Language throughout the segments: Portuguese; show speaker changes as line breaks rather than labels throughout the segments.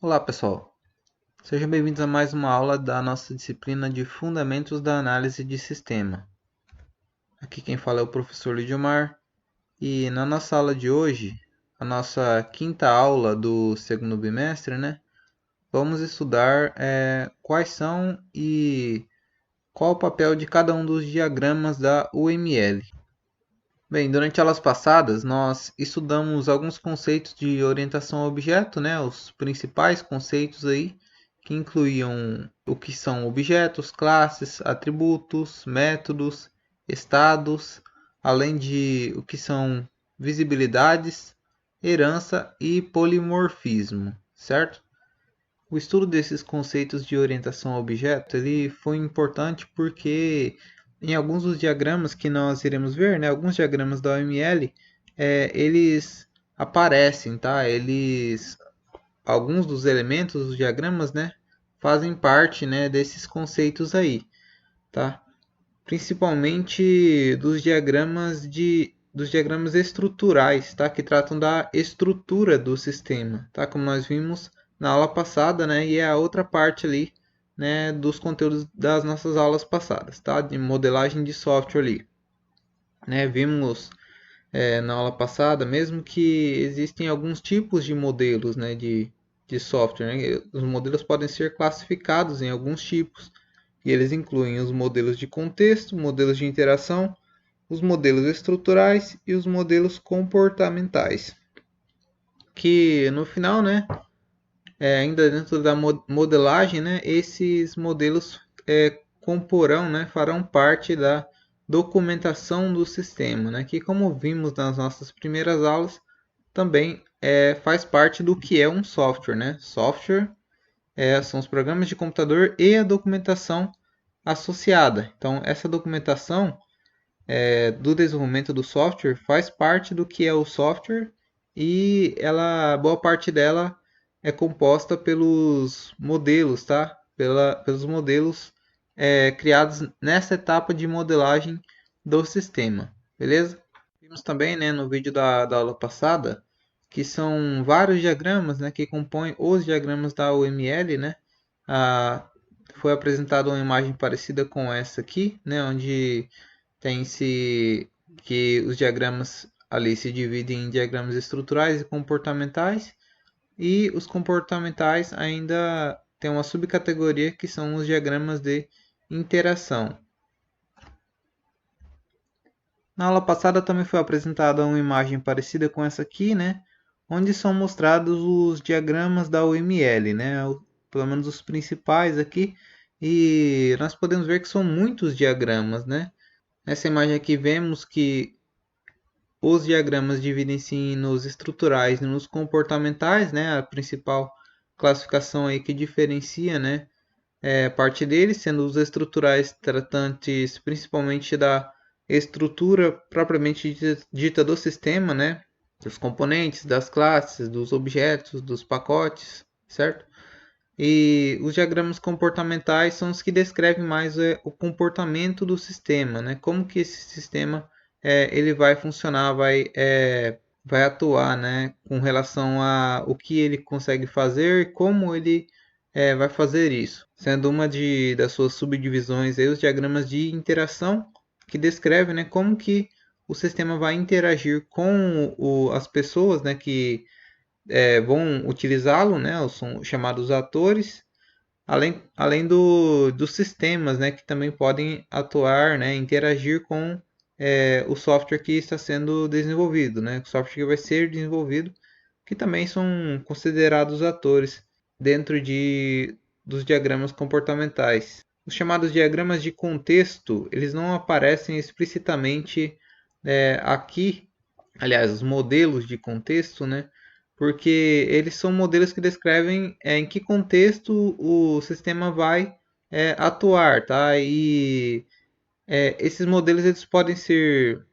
Olá pessoal, sejam bem-vindos a mais uma aula da nossa disciplina de Fundamentos da Análise de Sistema. Aqui quem fala é o professor Lidiomar e na nossa aula de hoje, a nossa quinta aula do segundo bimestre, vamos estudar quais são e qual o papel de cada um dos diagramas da UML. Bem, durante aulas passadas nós estudamos alguns conceitos de orientação a objeto, os principais conceitos aí, que incluíam o que são objetos, classes, atributos, métodos, estados, além de o que são visibilidades, herança e polimorfismo, certo? O estudo desses conceitos de orientação a objeto, ele foi importante porque em alguns dos diagramas que nós iremos ver, alguns diagramas da OML, eles aparecem, tá? Alguns dos elementos dos diagramas, fazem parte, desses conceitos aí, tá? Principalmente dos diagramas estruturais, tá? Que tratam da estrutura do sistema, tá? Como nós vimos na aula passada, e é a outra parte ali, dos conteúdos das nossas aulas passadas, tá? De modelagem de software ali, Vimos na aula passada, mesmo que existem alguns tipos de modelos, de software, Os modelos podem ser classificados em alguns tipos, e eles incluem os modelos de contexto, modelos de interação, os modelos estruturais e os modelos comportamentais. Que no final, ainda dentro da modelagem, esses modelos comporão, farão parte da documentação do sistema, que como vimos nas nossas primeiras aulas, também faz parte do que é um software. Software são os programas de computador e a documentação associada. Então, essa documentação do desenvolvimento do software faz parte do que é o software e boa parte dela é composta pelos modelos, tá? Pelos modelos criados nessa etapa de modelagem do sistema, beleza? Vimos também, no vídeo da aula passada, que são vários diagramas, que compõem os diagramas da UML, Ah, foi apresentada uma imagem parecida com essa aqui, onde tem-se que os diagramas ali se dividem em diagramas estruturais e comportamentais, e os comportamentais ainda tem uma subcategoria que são os diagramas de interação. Na aula passada também foi apresentada uma imagem parecida com essa aqui, onde são mostrados os diagramas da UML, pelo menos os principais aqui, e nós podemos ver que são muitos diagramas, Nessa imagem aqui vemos que os diagramas dividem-se nos estruturais e nos comportamentais, A principal classificação aí que diferencia, parte deles, sendo os estruturais tratantes principalmente da estrutura propriamente dita do sistema, dos componentes, das classes, dos objetos, dos pacotes, certo? E os diagramas comportamentais são os que descrevem mais o comportamento do sistema, Como que esse sistema ele vai funcionar, vai atuar, com relação a o que ele consegue fazer, como ele vai fazer isso. Sendo das suas subdivisões aí, os diagramas de interação, que descreve, como que o sistema vai interagir com as pessoas, que vão utilizá-lo, são chamados atores, além dos sistemas, que também podem atuar, interagir com o software que está sendo desenvolvido, o software que vai ser desenvolvido, que também são considerados atores dentro dos diagramas comportamentais. Os chamados diagramas de contexto, eles não aparecem explicitamente aqui, aliás, os modelos de contexto, porque eles são modelos que descrevem em que contexto o sistema vai atuar, tá? E esses modelos eles podem ser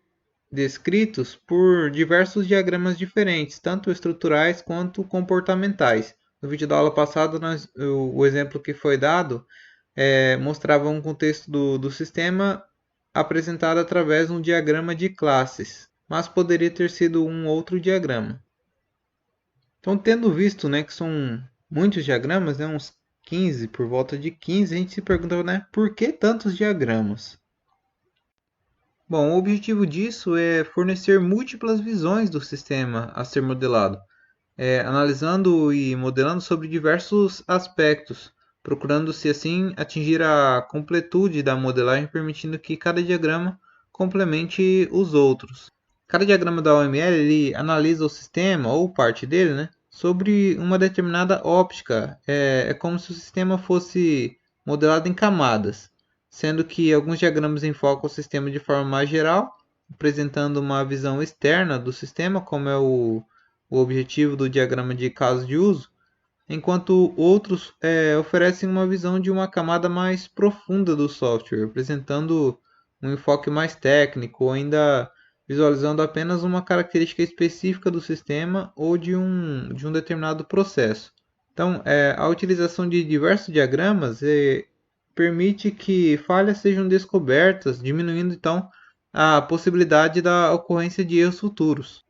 descritos por diversos diagramas diferentes, tanto estruturais quanto comportamentais. No vídeo da aula passada, o exemplo que foi dado mostrava um contexto do sistema apresentado através de um diagrama de classes, mas poderia ter sido um outro diagrama. Então, tendo visto, que são muitos diagramas, né, uns 15, por volta de 15, a gente se pergunta, né, por que tantos diagramas? Bom, o objetivo disso é fornecer múltiplas visões do sistema a ser modelado, analisando e modelando sobre diversos aspectos, procurando-se assim atingir a completude da modelagem, permitindo que cada diagrama complemente os outros. Cada diagrama da OML ele analisa o sistema ou parte dele, né, sobre uma determinada óptica. É como se o sistema fosse modelado em camadas, sendo que alguns diagramas enfocam o sistema de forma mais geral, apresentando uma visão externa do sistema, como é o objetivo do diagrama de caso de uso, enquanto outros oferecem uma visão de uma camada mais profunda do software, apresentando um enfoque mais técnico, ou ainda visualizando apenas uma característica específica do sistema ou de um determinado processo. Então, a utilização de diversos diagramas permite que falhas sejam descobertas, diminuindo então a possibilidade da ocorrência de erros futuros.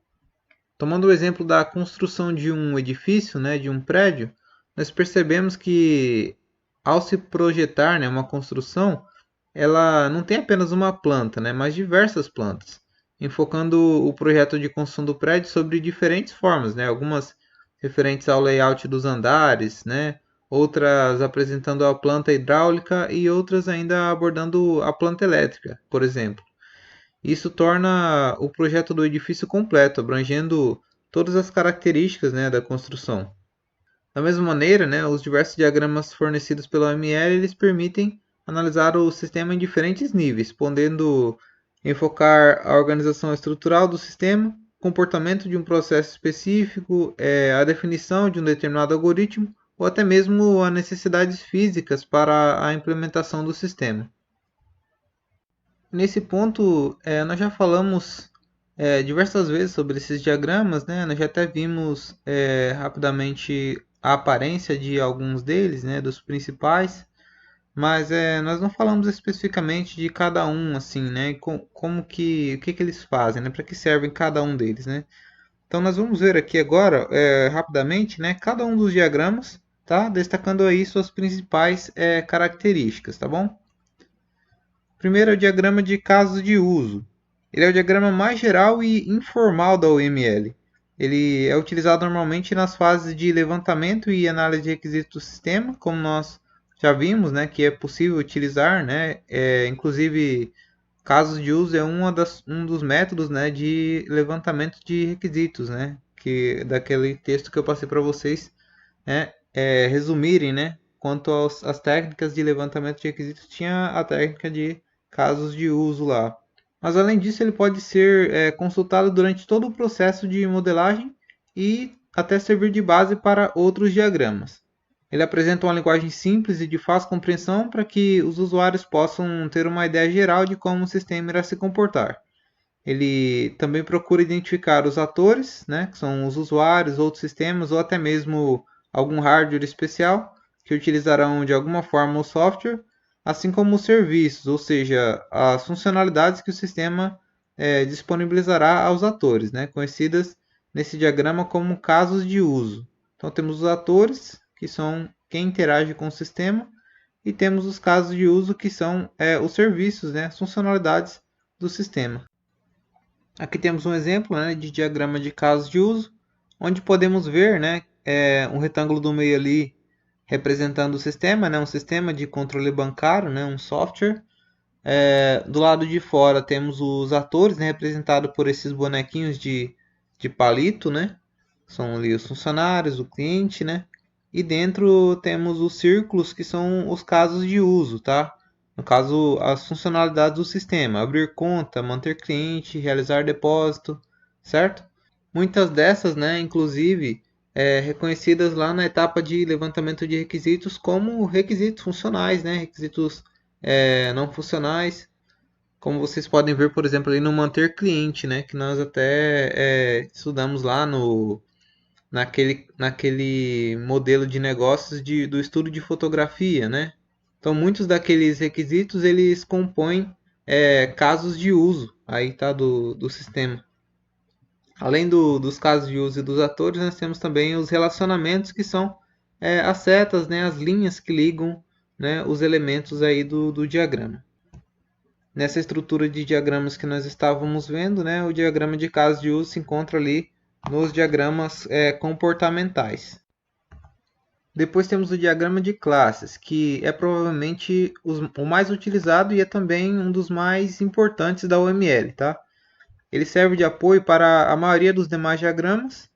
Tomando o exemplo da construção de um edifício, né, de um prédio, nós percebemos que ao se projetar, né, uma construção, ela não tem apenas uma planta, né, mas diversas plantas, enfocando o projeto de construção do prédio sobre diferentes formas, né, algumas referentes ao layout dos andares, né, outras apresentando a planta hidráulica e outras ainda abordando a planta elétrica, por exemplo. Isso torna o projeto do edifício completo, abrangendo todas as características, né, da construção. Da mesma maneira, né, os diversos diagramas fornecidos pela OML eles permitem analisar o sistema em diferentes níveis, podendo enfocar a organização estrutural do sistema, comportamento de um processo específico, a definição de um determinado algoritmo ou até mesmo as necessidades físicas para a implementação do sistema. Nesse ponto, nós já falamos diversas vezes sobre esses diagramas, né? Nós já até vimos rapidamente a aparência de alguns deles, né? Dos principais, mas nós não falamos especificamente de cada um, assim, né? Como que, o que que eles fazem, né? Para que servem cada um deles, né? Então nós vamos ver aqui agora, rapidamente, né? Cada um dos diagramas, tá? Destacando aí suas principais características, tá bom? Primeiro é o diagrama de casos de uso. Ele é o diagrama mais geral e informal da UML. Ele é utilizado normalmente nas fases de levantamento e análise de requisitos do sistema, como nós já vimos, né, que é possível utilizar, né, inclusive casos de uso é um dos métodos, né, de levantamento de requisitos, né, que daquele texto que eu passei para vocês, né, resumirem, né, quanto às técnicas de levantamento de requisitos, tinha a técnica de casos de uso lá. Mas além disso, ele pode ser consultado durante todo o processo de modelagem e até servir de base para outros diagramas. Ele apresenta uma linguagem simples e de fácil compreensão para que os usuários possam ter uma ideia geral de como o sistema irá se comportar. Ele também procura identificar os atores, né, que são os usuários, outros sistemas ou até mesmo algum hardware especial que utilizarão de alguma forma o software, assim como os serviços, ou seja, as funcionalidades que o sistema disponibilizará aos atores, né, conhecidas nesse diagrama como casos de uso. Então temos os atores, que são quem interage com o sistema, e temos os casos de uso, que são os serviços, né, as funcionalidades do sistema. Aqui temos um exemplo, né, de diagrama de casos de uso, onde podemos ver, né, um retângulo do meio ali representando o sistema, né, um sistema de controle bancário, né, um software. Do lado de fora temos os atores, né, representados por esses bonequinhos de palito, né, são ali os funcionários, o cliente, né, e dentro temos os círculos que são os casos de uso, tá? No caso, as funcionalidades do sistema: abrir conta, manter cliente, realizar depósito, certo? Muitas dessas, né, inclusive, reconhecidas lá na etapa de levantamento de requisitos como requisitos funcionais, né, requisitos não funcionais, como vocês podem ver, por exemplo, ali no manter cliente, né, que nós até estudamos lá naquele modelo de negócios do estudo de fotografia, né? Então, muitos daqueles requisitos eles compõem casos de uso aí, tá, do sistema. Além dos casos de uso e dos atores, nós temos também os relacionamentos, que são as setas, né, as linhas que ligam, né, os elementos aí do diagrama. Nessa estrutura de diagramas que nós estávamos vendo, né, o diagrama de casos de uso se encontra ali nos diagramas comportamentais. Depois temos o diagrama de classes, que é provavelmente o mais utilizado e é também um dos mais importantes da UML, tá? Ele serve de apoio para a maioria dos demais diagramas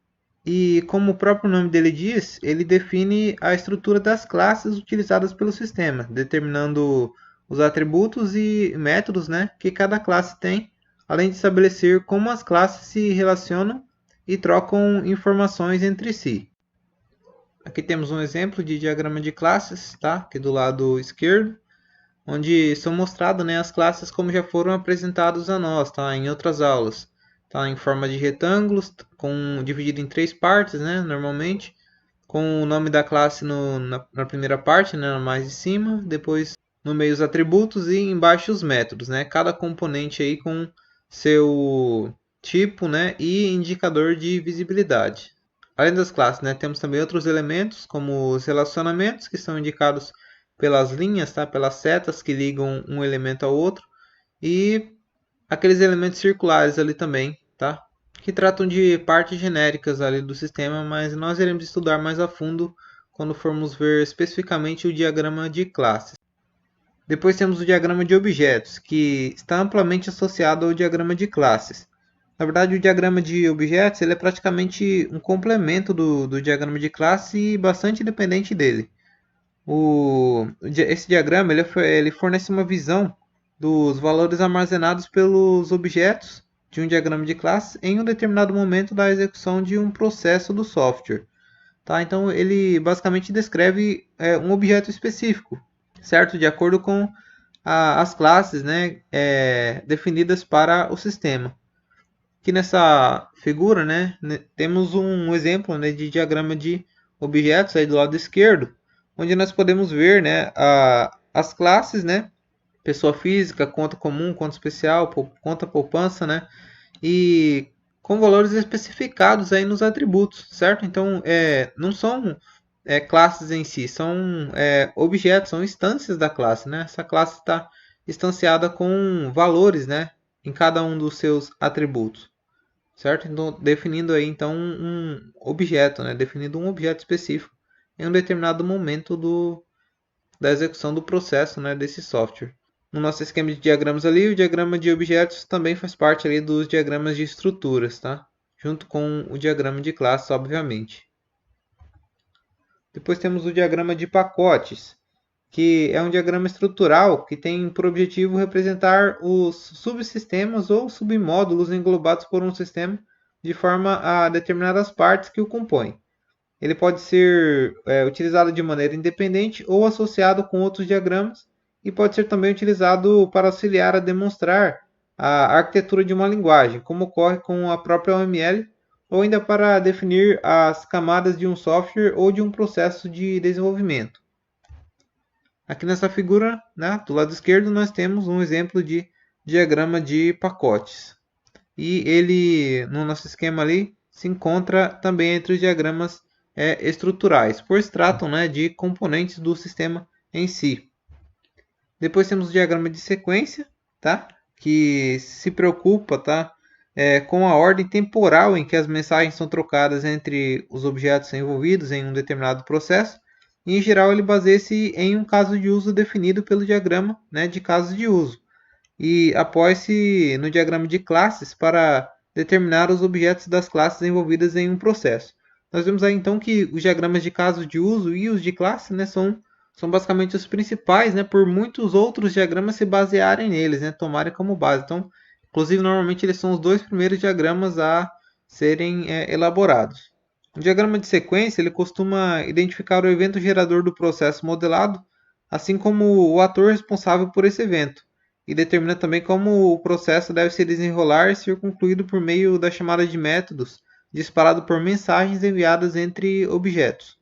e, como o próprio nome dele diz, ele define a estrutura das classes utilizadas pelo sistema, determinando os atributos e métodos, né, que cada classe tem, além de estabelecer como as classes se relacionam e trocam informações entre si. Aqui temos um exemplo de diagrama de classes, tá? Aqui do lado esquerdo, onde são mostradas, né, as classes como já foram apresentadas a nós, tá? Em outras aulas, tá? Em forma de retângulos, dividido em 3 partes, né? Normalmente, com o nome da classe na primeira parte, né? Mais de cima, depois no meio os atributos e embaixo os métodos, né? Cada componente aí com seu tipo, né? E indicador de visibilidade. Além das classes, né, temos também outros elementos, como os relacionamentos, que são indicados pelas linhas, tá? Pelas setas que ligam um elemento ao outro, e aqueles elementos circulares ali também, tá? Que tratam de partes genéricas ali do sistema, mas nós iremos estudar mais a fundo quando formos ver especificamente o diagrama de classes. Depois temos o diagrama de objetos, que está amplamente associado ao diagrama de classes. Na verdade, o diagrama de objetos ele é praticamente um complemento do diagrama de classe e bastante dependente dele. Esse diagrama ele fornece uma visão dos valores armazenados pelos objetos de um diagrama de classe em um determinado momento da execução de um processo do software. Tá? Então, ele basicamente descreve um objeto específico, certo? De acordo com as classes, né, definidas para o sistema. Aqui nessa figura, né, temos um exemplo, né, de diagrama de objetos aí do lado esquerdo, onde nós podemos ver, né, as classes, né, pessoa física, conta comum, conta especial, conta poupança, né, e com valores especificados aí nos atributos, certo? Então, não são classes em si, são objetos, são instâncias da classe, né? Essa classe está instanciada com valores, né, em cada um dos seus atributos, certo? Então, definindo aí então um objeto, né? Definindo um objeto específico em um determinado momento da execução do processo, né, desse software. No nosso esquema de diagramas ali, o diagrama de objetos também faz parte ali dos diagramas de estruturas, tá? Junto com o diagrama de classes, obviamente. Depois temos o diagrama de pacotes, que é um diagrama estrutural que tem por objetivo representar os subsistemas ou submódulos englobados por um sistema de forma a determinar as partes que o compõem. Ele pode ser utilizado de maneira independente ou associado com outros diagramas e pode ser também utilizado para auxiliar a demonstrar a arquitetura de uma linguagem, como ocorre com a própria OML, ou ainda para definir as camadas de um software ou de um processo de desenvolvimento. Aqui nessa figura, né, do lado esquerdo, nós temos um exemplo de diagrama de pacotes. E ele, no nosso esquema ali, se encontra também entre os diagramas estruturais, pois tratam, né, de componentes do sistema em si. Depois temos o diagrama de sequência, tá, que se preocupa, tá, com a ordem temporal em que as mensagens são trocadas entre os objetos envolvidos em um determinado processo. E, em geral, ele baseia-se em um caso de uso definido pelo diagrama, né, de casos de uso. E apoia-se no diagrama de classes para determinar os objetos das classes envolvidas em um processo. Nós vemos aí então que os diagramas de casos de uso e os de classe, né, são basicamente os principais, né, por muitos outros diagramas se basearem neles, né, tomarem como base. Então, inclusive, normalmente eles são os dois primeiros diagramas a serem elaborados. O diagrama de sequência ele costuma identificar o evento gerador do processo modelado, assim como o ator responsável por esse evento, e determina também como o processo deve se desenrolar e ser concluído por meio da chamada de métodos, disparado por mensagens enviadas entre objetos.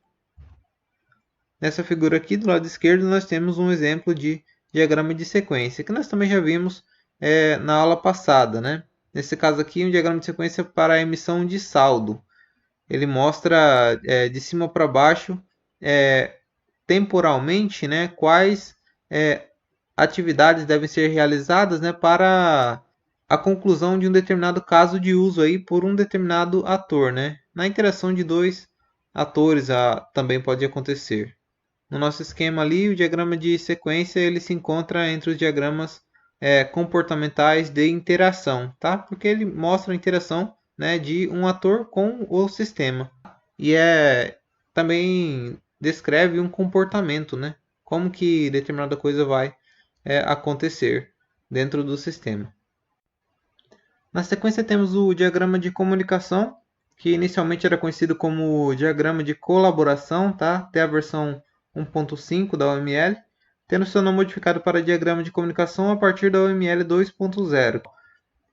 Nessa figura aqui do lado esquerdo nós temos um exemplo de diagrama de sequência, que nós também já vimos na aula passada, né? Nesse caso aqui, um diagrama de sequência para a emissão de saldo. Ele mostra de cima para baixo temporalmente, né, quais atividades devem ser realizadas, né, para a conclusão de um determinado caso de uso aí por um determinado ator, né? Na interação de dois atores também pode acontecer. No nosso esquema ali, o diagrama de sequência ele se encontra entre os diagramas comportamentais de interação, tá? Porque ele mostra a interação, né, de um ator com o sistema e também descreve um comportamento, né? Como que determinada coisa vai acontecer dentro do sistema. Na sequência temos o diagrama de comunicação, que inicialmente era conhecido como diagrama de colaboração, tá? Até a versão 1.5 da OML, tendo seu nome modificado para diagrama de comunicação a partir da OML 2.0.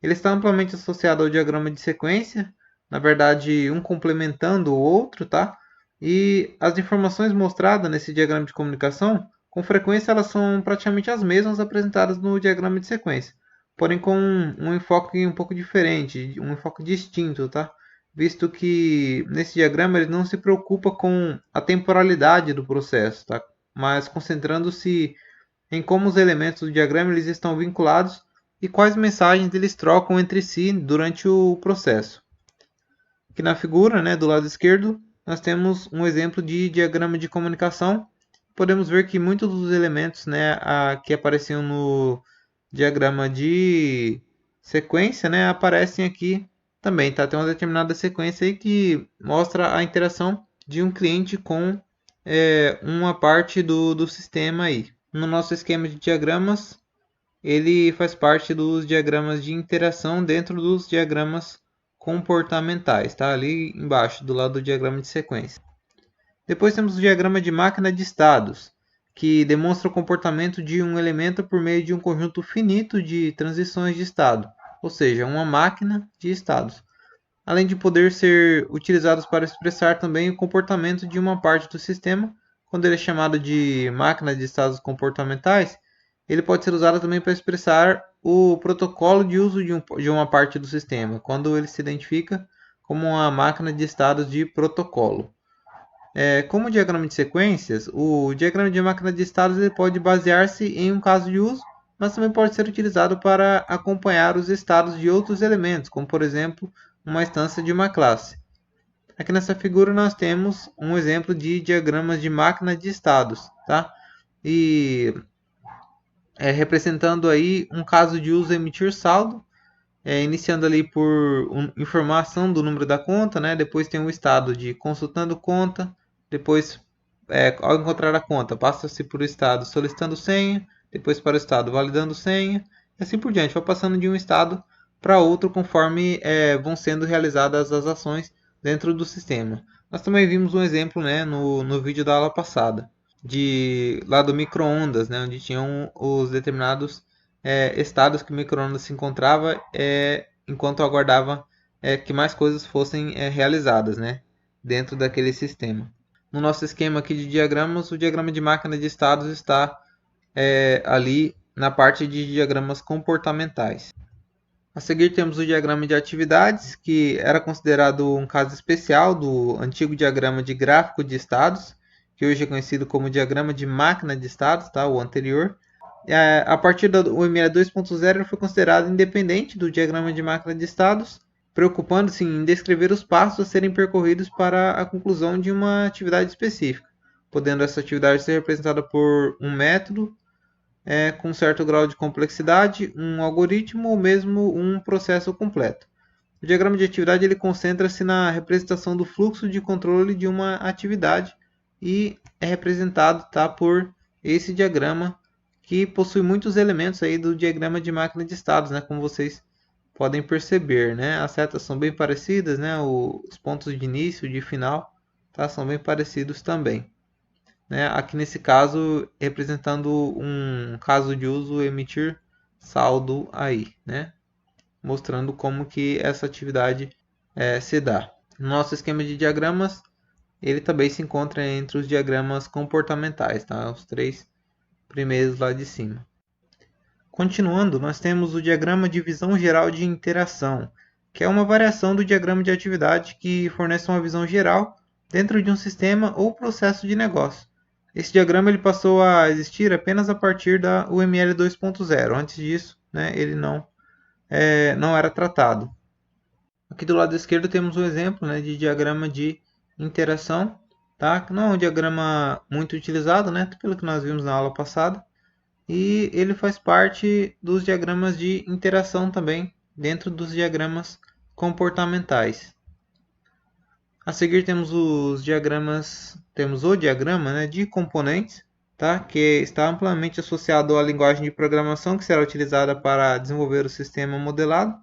Ele está amplamente associado ao diagrama de sequência, na verdade um complementando o outro, tá? E as informações mostradas nesse diagrama de comunicação, com frequência elas são praticamente as mesmas apresentadas no diagrama de sequência, porém com um enfoque um pouco diferente, um enfoque distinto, tá? Visto que nesse diagrama ele não se preocupa com a temporalidade do processo, tá? Mas concentrando-se em como os elementos do diagrama eles estão vinculados e quais mensagens eles trocam entre si durante o processo. Aqui na figura, né, do lado esquerdo, nós temos um exemplo de diagrama de comunicação. Podemos ver que muitos dos elementos, né, que apareciam no diagrama de sequência, né, aparecem aqui também. Tá? Tem uma determinada sequência aí que mostra a interação de um cliente com uma parte do sistema aí. No nosso esquema de diagramas, ele faz parte dos diagramas de interação dentro dos diagramas comportamentais, tá? Ali embaixo, do lado do diagrama de sequência. Depois temos o diagrama de máquina de estados, que demonstra o comportamento de um elemento por meio de um conjunto finito de transições de estado, ou seja, uma máquina de estados, além de poder ser utilizados para expressar também o comportamento de uma parte do sistema. Quando ele é chamado de máquina de estados comportamentais, ele pode ser usado também para expressar o protocolo de uso de uma parte do sistema, quando ele se identifica como uma máquina de estados de protocolo. Como diagrama de sequências, o diagrama de máquina de estados ele pode basear-se em um caso de uso, mas também pode ser utilizado para acompanhar os estados de outros elementos, como por exemplo, uma instância de uma classe. Aqui nessa figura nós temos um exemplo de diagramas de máquina de estados, tá? E representando aí um caso de uso emitir saldo, iniciando ali por informação do número da conta, né? Depois tem o estado de consultando conta, depois ao encontrar a conta passa-se por o estado solicitando senha, depois para o estado validando senha, e assim por diante, vai passando de um estado para outro conforme vão sendo realizadas as ações dentro do sistema. Nós também vimos um exemplo, né, no vídeo da aula passada, lá do micro-ondas, né, onde tinham os determinados estados que o micro-ondas se encontrava enquanto aguardava que mais coisas fossem realizadas, né, dentro daquele sistema. No nosso esquema aqui de diagramas, o diagrama de máquina de estados está ali na parte de diagramas comportamentais. A seguir temos o diagrama de atividades, que era considerado um caso especial do antigo diagrama de gráfico de estados, que hoje é conhecido como diagrama de máquina de estados, tá? O anterior. A partir do OML 2.0 ele foi considerado independente do diagrama de máquina de estados, preocupando-se em descrever os passos a serem percorridos para a conclusão de uma atividade específica, podendo essa atividade ser representada por um método, com certo grau de complexidade, um algoritmo ou mesmo um processo completo. O diagrama de atividade ele concentra-se na representação do fluxo de controle de uma atividade e é representado por esse diagrama que possui muitos elementos aí do diagrama de máquina de estados, né, como vocês podem perceber, né? As setas são bem parecidas, né? Os pontos de início e de final, tá? São bem parecidos também. Né? Aqui nesse caso, representando um caso de uso emitir saldo aí, né? Mostrando como que essa atividade se dá. Nosso esquema de diagramas, ele também se encontra entre os diagramas comportamentais, tá? Os três primeiros lá de cima. Continuando, nós temos o diagrama de visão geral de interação, que é uma variação do diagrama de atividade que fornece uma visão geral dentro de um sistema ou processo de negócio. Esse diagrama ele passou a existir apenas a partir da UML 2.0. Antes disso, né, ele não era tratado. Aqui do lado esquerdo temos um exemplo, né, de diagrama de interação, tá? Não é um diagrama muito utilizado, né, pelo que nós vimos na aula passada, e ele faz parte dos diagramas de interação também, dentro dos diagramas comportamentais. A seguir temos o diagrama, né, de componentes, tá? Que está amplamente associado à linguagem de programação que será utilizada para desenvolver o sistema modelado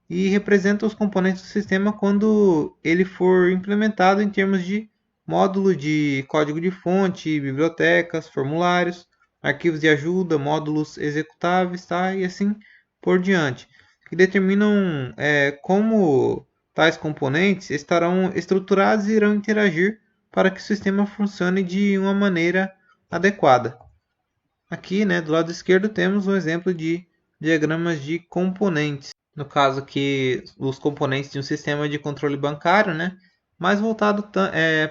e representa os componentes do sistema quando ele for implementado em termos de módulo de código de fonte, bibliotecas, formulários, arquivos de ajuda, módulos executáveis, tá? E assim por diante, que determinam como tais componentes estarão estruturados e irão interagir para que o sistema funcione de uma maneira adequada. Aqui, né, do lado esquerdo, temos um exemplo de diagramas de componentes. No caso aqui, os componentes de um sistema de controle bancário, né, mais voltado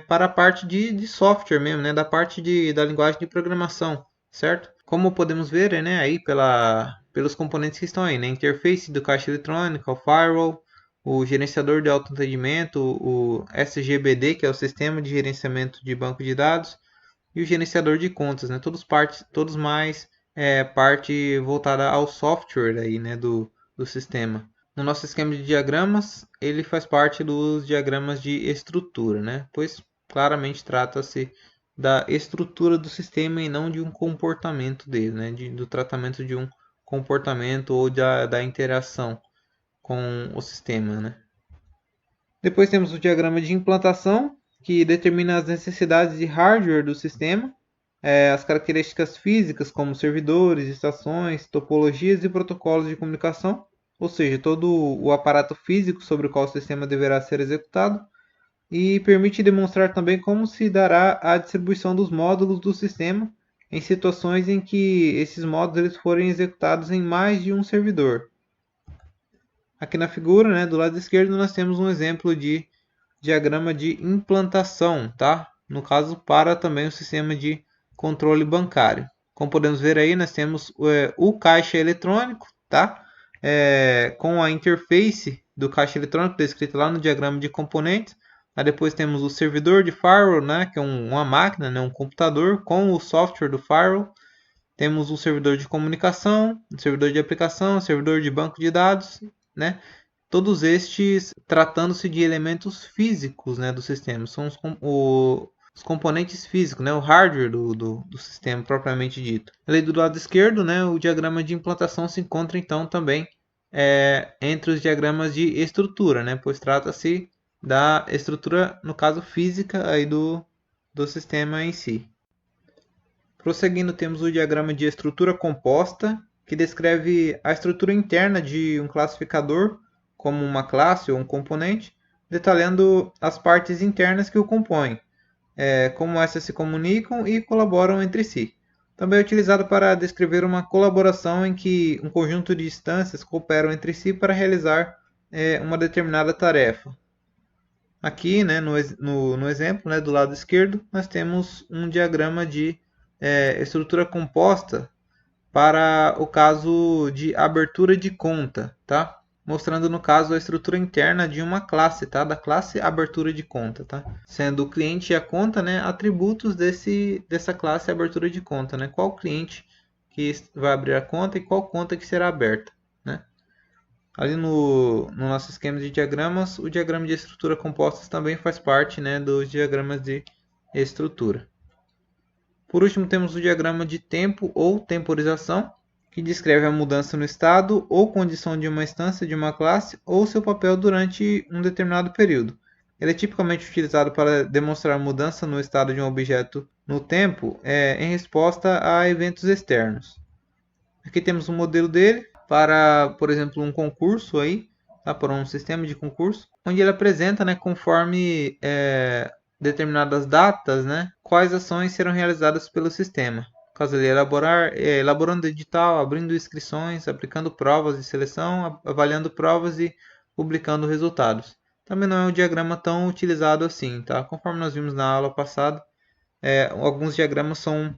para a parte de software mesmo, né, da parte da linguagem de programação, certo? Como podemos ver, né, aí pelos componentes que estão aí, né, interface do caixa eletrônico, o firewall, o gerenciador de autoatendimento, o SGBD, que é o sistema de gerenciamento de banco de dados, e o gerenciador de contas, né? Todos mais parte voltada ao software aí, né, do sistema. No nosso esquema de diagramas, ele faz parte dos diagramas de estrutura, né? Pois claramente trata-se da estrutura do sistema e não de um comportamento dele, né? Do tratamento de um comportamento ou da interação com o sistema, né? Depois temos o diagrama de implantação, que determina as necessidades de hardware do sistema, as características físicas como servidores, estações, topologias e protocolos de comunicação, ou seja, todo o aparato físico sobre o qual o sistema deverá ser executado, e permite demonstrar também como se dará a distribuição dos módulos do sistema em situações em que esses módulos eles forem executados em mais de um servidor. Aqui na figura, né, do lado esquerdo, nós temos um exemplo de diagrama de implantação, tá? No caso, para também o sistema de controle bancário. Como podemos ver aí, nós temos o caixa eletrônico, tá? Com a interface do caixa eletrônico descrita lá no diagrama de componentes. Aí depois temos o servidor de firewall, né, que é uma máquina, né, um computador com o software do firewall. Temos um servidor de comunicação, um servidor de aplicação, um servidor de banco de dados, né? Todos estes tratando-se de elementos físicos, né, do sistema. São os componentes físicos, né, o hardware do sistema propriamente dito. Ali do lado esquerdo, né, o diagrama de implantação se encontra então também entre os diagramas de estrutura, né, pois trata-se da estrutura, no caso física, aí do sistema em si. Prosseguindo, temos o diagrama de estrutura composta, que descreve a estrutura interna de um classificador, como uma classe ou um componente, detalhando as partes internas que o compõem, como essas se comunicam e colaboram entre si. Também é utilizado para descrever uma colaboração em que um conjunto de instâncias cooperam entre si para realizar uma determinada tarefa. Aqui, né, no exemplo, né, do lado esquerdo, nós temos um diagrama de estrutura composta para o caso de abertura de conta, tá? Mostrando no caso a estrutura interna de uma classe, tá? Da classe abertura de conta, tá? Sendo o cliente e a conta, né, atributos dessa classe abertura de conta, né? Qual cliente que vai abrir a conta e qual conta que será aberta, né? Ali no nosso esquema de diagramas, o diagrama de estrutura compostas também faz parte, né, dos diagramas de estrutura. Por último, temos o diagrama de tempo ou temporização, que descreve a mudança no estado ou condição de uma instância de uma classe ou seu papel durante um determinado período. Ele é tipicamente utilizado para demonstrar mudança no estado de um objeto no tempo em resposta a eventos externos. Aqui temos um modelo dele para, por exemplo, um concurso aí, tá? Para um sistema de concurso, onde ele apresenta, né, conforme determinadas datas, né, quais ações serão realizadas pelo sistema. Caso ele elaborando edital, abrindo inscrições, aplicando provas de seleção, avaliando provas e publicando resultados. também não é um diagrama tão utilizado assim, tá? Conforme nós vimos na aula passada, alguns diagramas são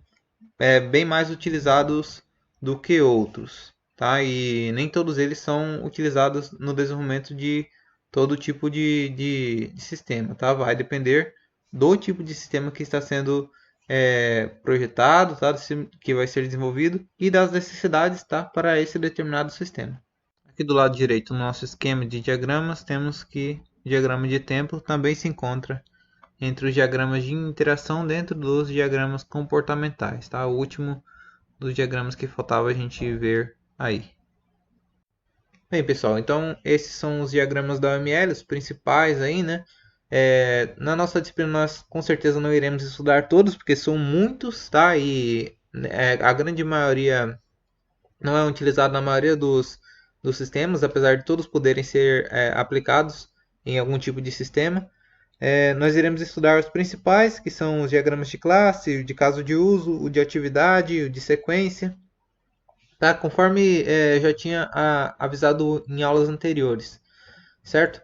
bem mais utilizados do que outros, tá? E nem todos eles são utilizados no desenvolvimento de todo tipo de sistema, tá? Vai depender do tipo de sistema que está sendo projetado, tá? Que vai ser desenvolvido e das necessidades, tá? Para esse determinado sistema. Aqui do lado direito, no nosso esquema de diagramas, temos que o diagrama de tempo também se encontra entre os diagramas de interação dentro dos diagramas comportamentais, tá? O último dos diagramas que faltava a gente ver aí. Bem, pessoal, então esses são os diagramas da OML, os principais aí, né? Na nossa disciplina nós com certeza não iremos estudar todos, porque são muitos, tá? E a grande maioria não é utilizado na maioria dos sistemas, apesar de todos poderem ser aplicados em algum tipo de sistema. Nós iremos estudar os principais, que são os diagramas de classe, o de caso de uso, o de atividade, o de sequência. Tá? Conforme já tinha avisado em aulas anteriores, certo?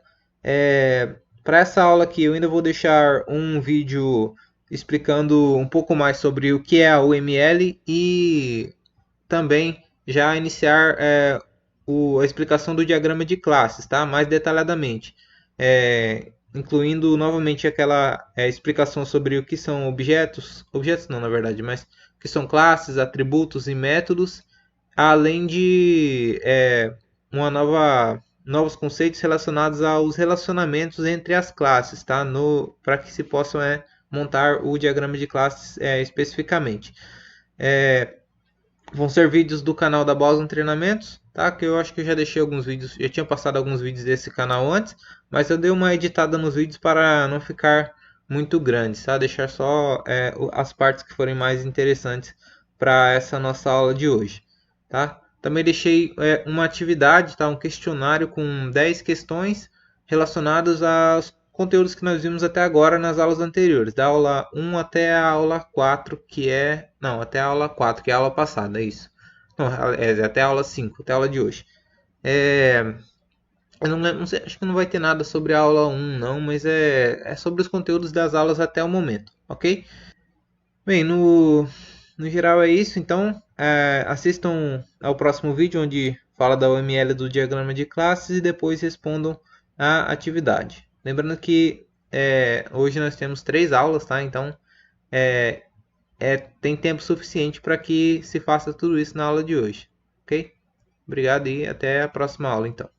Para essa aula aqui eu ainda vou deixar um vídeo explicando um pouco mais sobre o que é a UML e também já iniciar a explicação do diagrama de classes, tá? Mais detalhadamente, incluindo novamente aquela explicação sobre o que são objetos não, na verdade, mas o que são classes, atributos e métodos, além de novos conceitos relacionados aos relacionamentos entre as classes, tá? Para que se possam montar o diagrama de classes especificamente. Vão ser vídeos do canal da Boston Treinamentos, tá? Que eu acho que eu já deixei alguns vídeos, já tinha passado alguns vídeos desse canal antes, mas eu dei uma editada nos vídeos para não ficar muito grande, tá? Deixar só as partes que forem mais interessantes para essa nossa aula de hoje, tá? Também deixei uma atividade, tá? Um questionário com 10 questões relacionadas aos conteúdos que nós vimos até agora nas aulas anteriores, da aula 1 até a aula 4, que é... Não, até a aula 4, que é a aula passada, é isso. Não, até a aula 5, até a aula de hoje. Eu não sei, acho que não vai ter nada sobre a aula 1, não, mas é sobre os conteúdos das aulas até o momento, ok? Bem, no geral é isso, então assistam ao próximo vídeo onde fala da UML do diagrama de classes e depois respondam a atividade. Lembrando que hoje nós temos 3 aulas, tá? Então tem tempo suficiente para que se faça tudo isso na aula de hoje, ok? Obrigado e até a próxima aula então.